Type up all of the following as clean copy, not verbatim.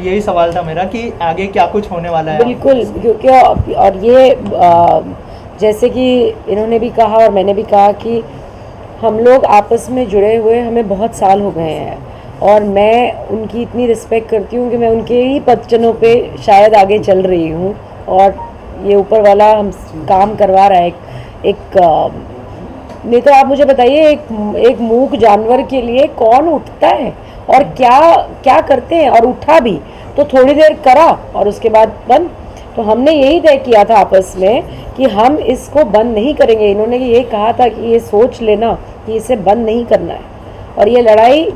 यही सवाल था मेरा कि आगे क्या कुछ होने वाला है। बिल्कुल, क्योंकि और ये जैसे कि इन्होंने भी कहा और मैंने भी कहा कि हम लोग आपस में जुड़े हुए हमें बहुत साल हो गए हैं, और मैं उनकी इतनी रिस्पेक्ट करती हूँ कि मैं उनके ही पदचिन्हों पे शायद आगे चल रही हूँ, और ये ऊपर वाला हम काम करवा रहा है। एक नहीं तो आप मुझे बताइए, एक मूक जानवर के लिए कौन उठता है और क्या क्या करते हैं, और उठा भी तो थोड़ी देर करा और उसके बाद बंद। तो हमने यही तय किया था आपस में कि हम इसको बंद नहीं करेंगे। इन्होंने ये कहा था कि ये सोच लेना कि इसे बंद नहीं करना है, और ये लड़ाई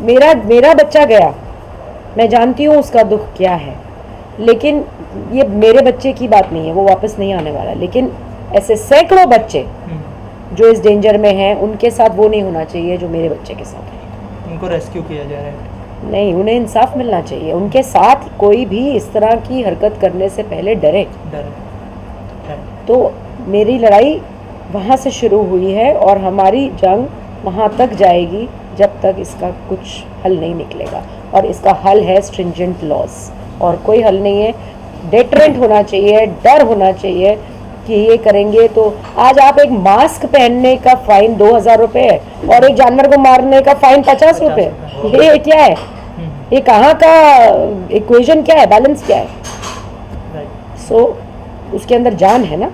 मेरा बच्चा गया, मैं जानती हूँ उसका दुख क्या है, लेकिन ये मेरे बच्चे की बात नहीं है, वो वापस नहीं आने वाला। लेकिन ऐसे सैकड़ों बच्चे जो इस डेंजर में हैं, उनके साथ वो नहीं होना चाहिए जो मेरे बच्चे के साथ है। उनको रेस्क्यू किया जा रहा है। नहीं, उन्हें इंसाफ मिलना चाहिए। उनके साथ कोई भी इस तरह की हरकत करने से पहले डरे। तो मेरी लड़ाई वहाँ से शुरू हुई है, और हमारी जंग वहाँ तक जाएगी जब तक इसका कुछ हल नहीं निकलेगा। और इसका हल है स्ट्रिंजेंट लॉज, और कोई हल नहीं है। डेटरेंट होना चाहिए, डर होना चाहिए कि ये करेंगे तो आज आप एक मास्क पहनने का फाइन 2000 रुपये है, और एक जानवर को मारने का फाइन 50 रुपये। ये क्या है? ये कहाँ का इक्वेशन क्या है, बैलेंस क्या है? सो उसके अंदर जान है ना,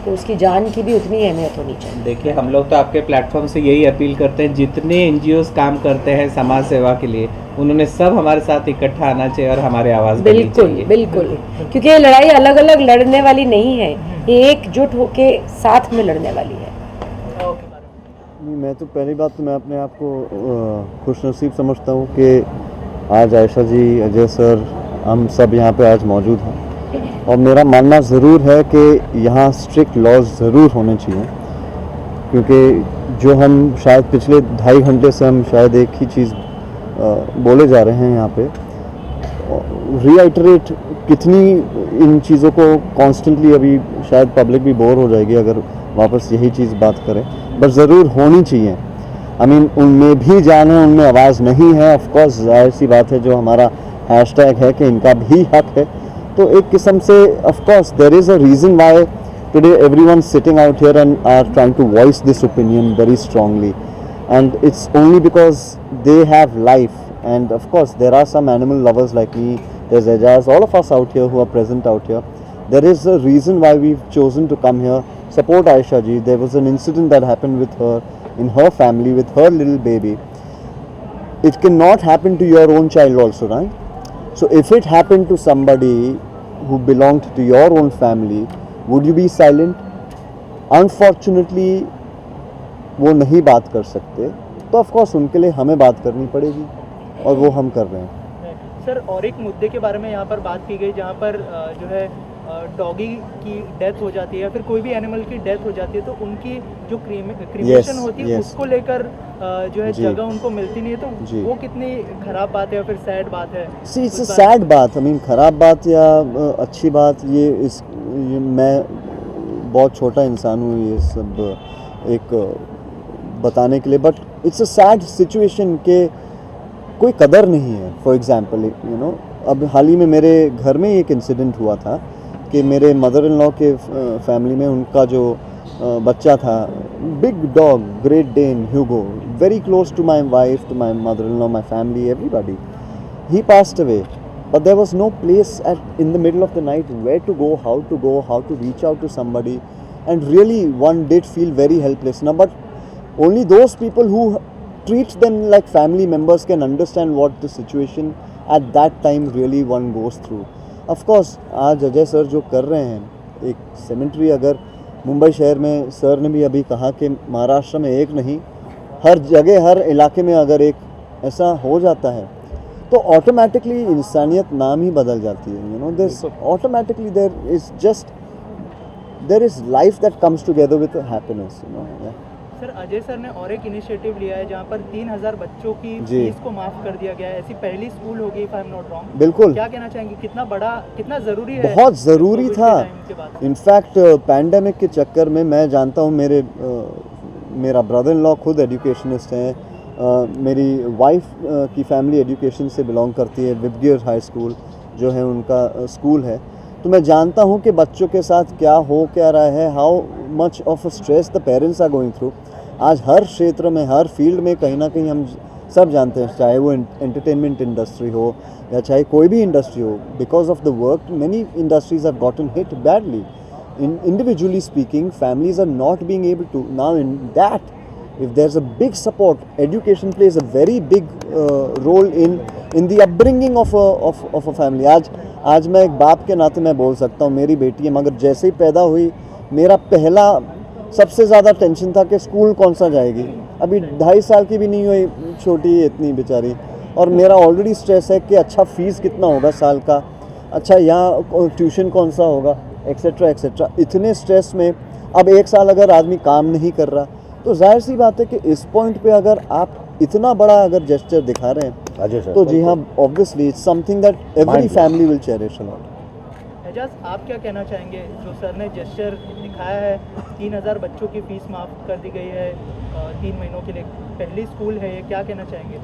तो उसकी जान की भी उतनी अहमियत होनी चाहिए। देखिए, हम लोग तो आपके प्लेटफॉर्म से यही अपील करते हैं, जितने एनजीओज काम करते हैं समाज सेवा के लिए, उन्होंने सब हमारे साथ इकट्ठा आना चाहिए और हमारी आवाज़ बननी चाहिए। बिल्कुल, क्योंकि ये लड़ाई अलग अलग लड़ने वाली नहीं है, ये एकजुट होके साथ में लड़ने वाली है। मैं तो पहली बात तो मैं अपने आप को खुशनसीब समझता हूँ कि आज आयशा जी, अजय सर, हम सब यहाँ पे आज मौजूद हैं, और मेरा मानना ज़रूर है कि यहाँ स्ट्रिक्ट लॉज ज़रूर होने चाहिए, क्योंकि जो हम शायद पिछले 2.5 घंटे से हम शायद एक ही चीज़ बोले जा रहे हैं यहाँ पे, रीआइटरेट कितनी इन चीज़ों को कॉन्स्टेंटली, अभी शायद पब्लिक भी बोर हो जाएगी अगर वापस यही चीज़ बात करें, बट ज़रूर होनी चाहिए। आई मीन उनमें भी जान है, उनमें आवाज़ नहीं है, ऑफ कोर्स जाहिर सी बात है, जो हमारा हैशटैग है कि इनका भी हक है। तो एक किस्म से of course there is a reason why today everyone sitting out here and are trying to voice this opinion very strongly, and it's only because they have life, and of course there are some animal lovers like me, there's Ajaz, all of us out here who are present out here. There is a reason why we've chosen to come here, support Aisha ji. There was an incident that happened with her in her family with her little baby. It cannot happen to your own child also, right? So if it happened to somebody who belonged to your own family, would you be silent? Unfortunately वो नहीं बात कर सकते, तो of course उनके लिए हमें बात करनी पड़ेगी, और वो हम कर रहे हैं। सर, और एक मुद्दे के बारे में यहाँ पर बात की गई, जहाँ पर जो है डॉगी की डेथ हो जाती है या फिर कोई भी एनिमल की डेथ हो जाती है, तो उनकी जो क्रीमेशन होती है उसको लेकर जो है जगह उनको मिलती नहीं है, तो वो कितनी खराब बात है या फिर सैड बात है? सी इट्स अ सैड बात, आई मीन खराब बात या अच्छी बात, ये मैं बहुत छोटा इंसान हूँ ये सब एक बताने के लिए, but it's a sad situation के कोई कदर नहीं है। फॉर एग्जांपल यू नो, अब हाल ही में मेरे घर में एक इंसिडेंट हुआ था कि मेरे मदर इन लॉ के फैमिली में उनका जो बच्चा था, big dog, great Dane Hugo, very close to my wife, to my mother in law, my family, everybody, he passed away, but there was no place in the middle of the night where to go, how to reach out to somebody, and really one did feel very helpless. Now, but only those people who treat them like family members can understand what the situation at that time really one goes through. Of course, आज Ajay sir जो कर रहे हैं, एक सेमेंट्री अगर मुंबई शहर में, sir ने भी अभी कहा कि महाराष्ट्र में एक नहीं, हर जगह हर इलाके में अगर एक ऐसा हो जाता है तो ऑटोमेटिकली इंसानियत नाम ही बदल जाती है। You know, this automatically there is life that comes together with happiness, you know. Sir, Ajay sir ने और एक इनिशिएटिव लिया है जहाँ पर 3000 बच्चों की फीस को माफ कर दिया गया है, ऐसी पहली स्कूल होगी if I am not wrong. बिल्कुल, क्या कहना चाहेंगे, कितना बड़ा, कितना ज़रूरी है? बहुत ज़रूरी था। इनफैक्ट पैंडेमिक के चक्कर में मैं जानता हूँ, मेरा ब्रदर इन लॉ खुद एजुकेशनिस्ट हैं, मेरी वाइफ की फैमिली एजुकेशन से बिलोंग करती है, विबगियर हाई स्कूल जो है उनका स्कूल है, तो मैं जानता हूँ कि बच्चों के साथ क्या हो क्या रहा है, how much of stress the parents are going through. आज हर क्षेत्र में, हर फील्ड में कहीं ना कहीं हम सब जानते हैं, चाहे वो एंटरटेनमेंट इंडस्ट्री हो या चाहे कोई भी इंडस्ट्री हो, because of the work many industries have gotten hit badly. Individually speaking, families are not being able to. Now in that, if there's a big support, education plays a very big role in the upbringing of a family. आज मैं एक बाप के नाते मैं बोल सकता हूँ, मेरी बेटी है, मगर जैसे ही पैदा हुई मेरा पहला सबसे ज़्यादा टेंशन था कि स्कूल कौन सा जाएगी। अभी 2.5 साल की भी नहीं हुई, छोटी है इतनी बेचारी, और मेरा ऑलरेडी स्ट्रेस है कि अच्छा फ़ीस कितना होगा साल का, अच्छा यहाँ ट्यूशन कौन सा होगा, एक्सेट्रा एक्सेट्रा। इतने स्ट्रेस में अब 1 साल अगर आदमी काम नहीं कर रहा, तो जाहिर सी बात है कि इस पॉइंट पे अगर आप इतना बड़ा अगर जेस्चर दिखा रहे हैं, तो जी हाँ, obviously it's something that every family will cherish a lot. Ejaz, आप क्या कहना चाहेंगे, जो सर ने जेस्चर दिखाया है, 3000 बच्चों की फ़ीस माफ़ कर दी गई है 3 महीनों के लिए, पहली स्कूल है ये, क्या कहना चाहेंगे?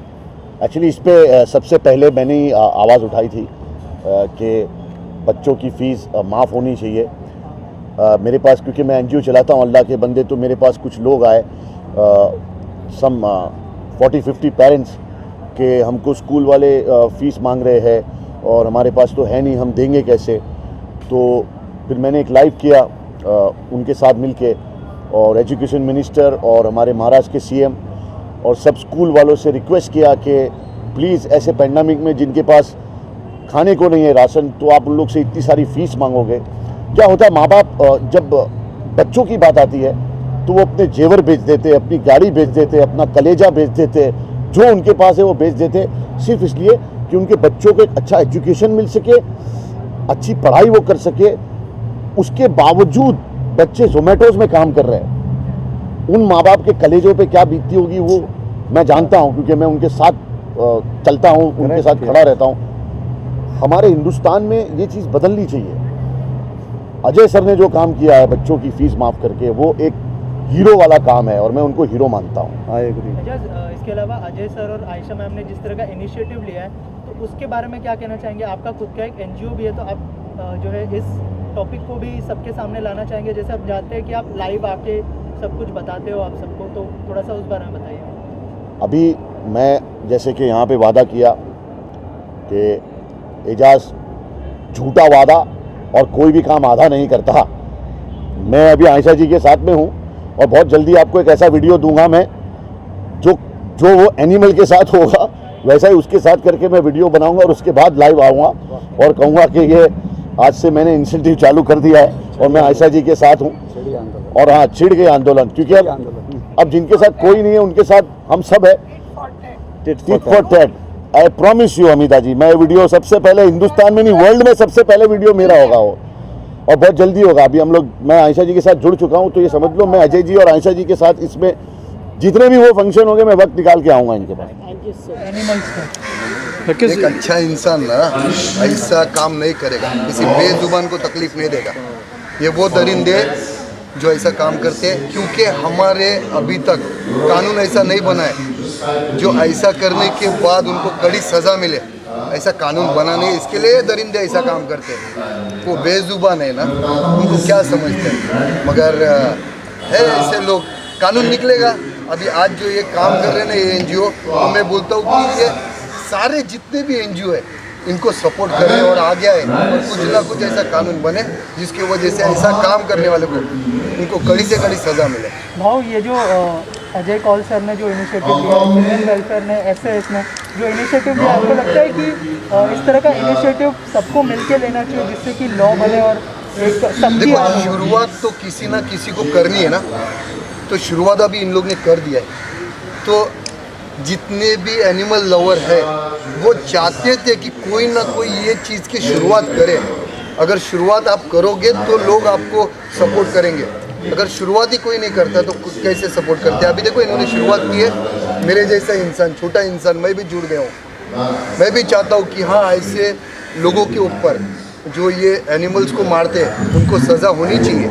एक्चुअली इस पे सबसे पहले मैंने आवाज़ उठाई थी कि बच्चों की फ़ीस माफ़ होनी चाहिए। मेरे पास, क्योंकि मैं एनजीओ चलाता हूँ अल्लाह के बंदे, तो मेरे पास कुछ लोग आए, सम 40-50 पेरेंट्स के हमको स्कूल वाले फ़ीस मांग रहे हैं और हमारे पास तो है नहीं, हम देंगे कैसे। तो फिर मैंने एक लाइव किया उनके साथ मिलके, और एजुकेशन मिनिस्टर और हमारे महाराष्ट्र के सीएम और सब स्कूल वालों से रिक्वेस्ट किया कि प्लीज़ ऐसे पैंडेमिक में जिनके पास खाने को नहीं है राशन, तो आप उन लोग से इतनी सारी फ़ीस मांगोगे। क्या होता है, माँ बाप जब बच्चों की बात आती है तो वो अपने जेवर बेच देते, अपनी गाड़ी बेच देते, अपना कलेजा बेच देते, जो उनके पास है वो बेच देते, सिर्फ इसलिए कि उनके बच्चों को एक अच्छा एजुकेशन मिल सके, अच्छी पढ़ाई वो कर सके। उसके बावजूद बच्चे जोमेटोज में काम कर रहे हैं। उन माँ बाप के कलेजों पे क्या बीतती होगी वो मैं जानता हूँ, क्योंकि मैं उनके साथ चलता हूँ, उनके साथ खड़ा रहता हूँ। हमारे हिंदुस्तान में ये चीज़ बदलनी चाहिए। अजय सर ने जो काम किया है बच्चों की फ़ीस माफ़ करके, वो एक हीरो वाला काम है और मैं उनको हीरो मानता हूँ। I agree. इसके अलावा अजय सर और आयशा मैम ने जिस तरह का इनिशिएटिव लिया है, तो उसके बारे में क्या कहना चाहेंगे? आपका खुद का एक एनजीओ भी है, तो आप जो है इस टॉपिक को भी सबके सामने लाना चाहेंगे? जैसे आप जानते हैं कि आप लाइव आके सब कुछ बताते हो आप सबको, तो थोड़ा सा उस बारे में बताइए। अभी मैं जैसे कि यहाँ पे वादा किया कि एजाज झूठा वादा और कोई भी काम आधा नहीं करता। मैं अभी आयशा जी के साथ में हूँ और बहुत जल्दी आपको एक ऐसा वीडियो दूंगा मैं जो वो एनिमल के साथ होगा, वैसा ही उसके साथ करके मैं वीडियो बनाऊंगा और उसके बाद लाइव आऊँगा और कहूँगा कि ये आज से मैंने इंसेंटिव चालू कर दिया है और मैं आयशा जी के साथ हूँ। और हाँ, छिड़ गए आंदोलन, क्योंकि अब जिनके साथ कोई नहीं है उनके साथ हम सब है। Tit for tat. I promise you Amita ji, मैं वीडियो सबसे पहले हिंदुस्तान में नहीं वर्ल्ड में सबसे पहले वीडियो मेरा होगा वो, और बहुत जल्दी होगा। अभी हम लोग, मैं आयशा जी के साथ जुड़ चुका हूँ, तो ये समझ लो मैं अजय जी और आयशा जी के साथ इसमें जितने भी वो फंक्शन होंगे मैं वक्त निकाल के आऊँगा इनके पास। एक अच्छा इंसान ना ऐसा काम नहीं करेगा, किसी बेजुबान को तकलीफ नहीं देगा। ये वो दरिंदे जो ऐसा काम करते हैं, क्योंकि हमारे अभी तक कानून ऐसा नहीं बना है जो ऐसा करने के बाद उनको कड़ी सज़ा मिले। ऐसा कानून बना नहीं, इसके लिए दरिंदे ऐसा काम करते हैं। वो बेजुबान है ना, उनको क्या समझते हैं, मगर है ऐसे लोग। कानून निकलेगा। अभी आज जो ये काम कर रहे हैं ना ये एनजीओ, तो मैं बोलता हूँ कि ये सारे जितने भी एनजीओ है इनको सपोर्ट करें और आगे आए और कुछ ना कुछ ऐसा कानून बने जिसकी वजह से ऐसा काम करने वाले को उनको कड़ी से कड़ी सज़ा मिले। भाव, ये जो अजय कौल सर ने जो इनिशिएटिव लिया, वुमेन वेलफेयर ने, एसएएस ने जो इनिशिएटिव लिया, आपको लगता है कि इस तरह का इनिशिएटिव सबको मिलके लेना चाहिए जिससे कि लॉ बने और एक सबकी देखो, शुरुआत तो किसी ना किसी को करनी है ना, तो शुरुआत अभी इन लोग ने कर दिया है। तो जितने भी एनिमल लवर है वो चाहते थे कि कोई ना कोई ये चीज़ की शुरुआत करे। अगर शुरुआत आप करोगे तो लोग आपको सपोर्ट करेंगे। अगर शुरुआत ही कोई नहीं करता तो कैसे सपोर्ट करते? अभी देखो इन्होंने शुरुआत की है, मेरे जैसा इंसान, छोटा इंसान, मैं भी जुड़ गया हूँ। मैं भी चाहता हूँ कि हाँ, ऐसे लोगों के ऊपर जो ये एनिमल्स को मारते हैं उनको सज़ा होनी चाहिए।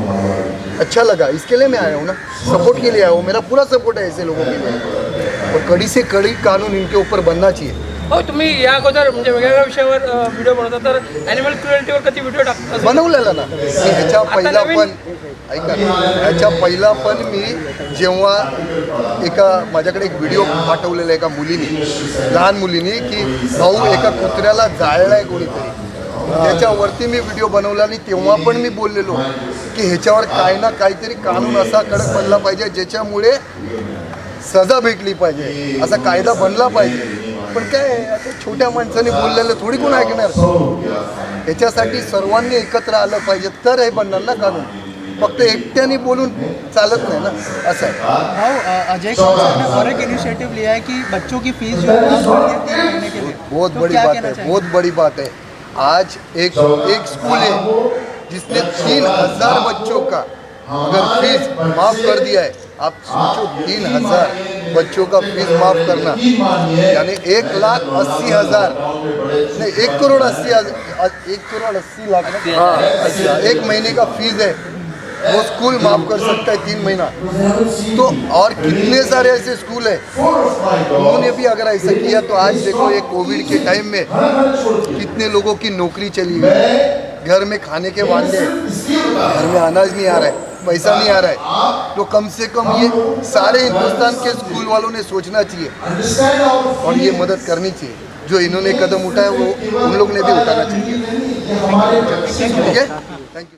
अच्छा लगा, इसके लिए मैं आया हूँ ना, सपोर्ट के लिए आया हूँ। मेरा पूरा सपोर्ट है ऐसे लोगों के लिए। और कड़ी से कड़ी कानून इनके ऊपर बनना चाहिए. हो तुम्ही या अगोदर म्हणजे वेगवेगळ्या विषयावर व्हिडिओ बनवता तर ॲनिमल क्रुएल्टीवर कधी व्हिडिओ टाकता बनवलेला ना मी ह्याच्या पहिला नवीन- पण ऐका ना, ह्याच्या पहिला पण मी जेव्हा एका माझ्याकडे एक व्हिडिओ पाठवलेला एका मुलीने लहान मुलीने की भाऊ एका कुत्र्याला जाळलाय कोणीतरी त्याच्यावरती मी व्हिडिओ बनवला आणि तेव्हा पण मी बोललेलो की ह्याच्यावर काय ना काहीतरी कानून असा कडक बनला पाहिजे ज्याच्यामुळे सजा भेटली पाहिजे असा कायदा बनला पाहिजे. पण काय आता छोट्या माणसाने बोललेलं थोडी कोण ऐकणार. याच्यासाठी सर्वांनी एकत्र आलं पाहिजे तर हे बनणार ना कानून. फक्त एकट्याने बोलून चालत नाही ना असं आहे. भाव अजय कपूर ने और एक इनिशिएटिव लिया है कि बच्चों की फीस जो है माफ कर दी है 3 महीने के लिए. बहुत तो बड़ी क्या बात कहना है, चाहेंगे? बहुत बड़ी बात है. आज एक स्कूल है जिसने 3000 बच्चों का अगर फीस माफ कर दिया है. आप सोचो 3000 बच्चों का फीस माफ करना यानी 1,80,000 नहीं 1,80,000 लाख हाँ 1 महीने का फीस है वो स्कूल माफ कर सकता है 3 महीना. तो और कितने सारे ऐसे स्कूल है उन्होंने भी अगर ऐसा किया तो आज देखो ये कोविड के टाइम में कितने लोगों की नौकरी चली गई. घर में खाने के वांदे घर में अनाज नहीं आ रहा है पैसा नहीं आ रहा है. तो कम से कम ये सारे हिंदुस्तान के स्कूल वालों ने सोचना चाहिए और ये मदद करनी चाहिए. जो इन्होंने कदम उठाया वो उन लोग ने भी उठाना चाहिए. ठीक है थैंक यू.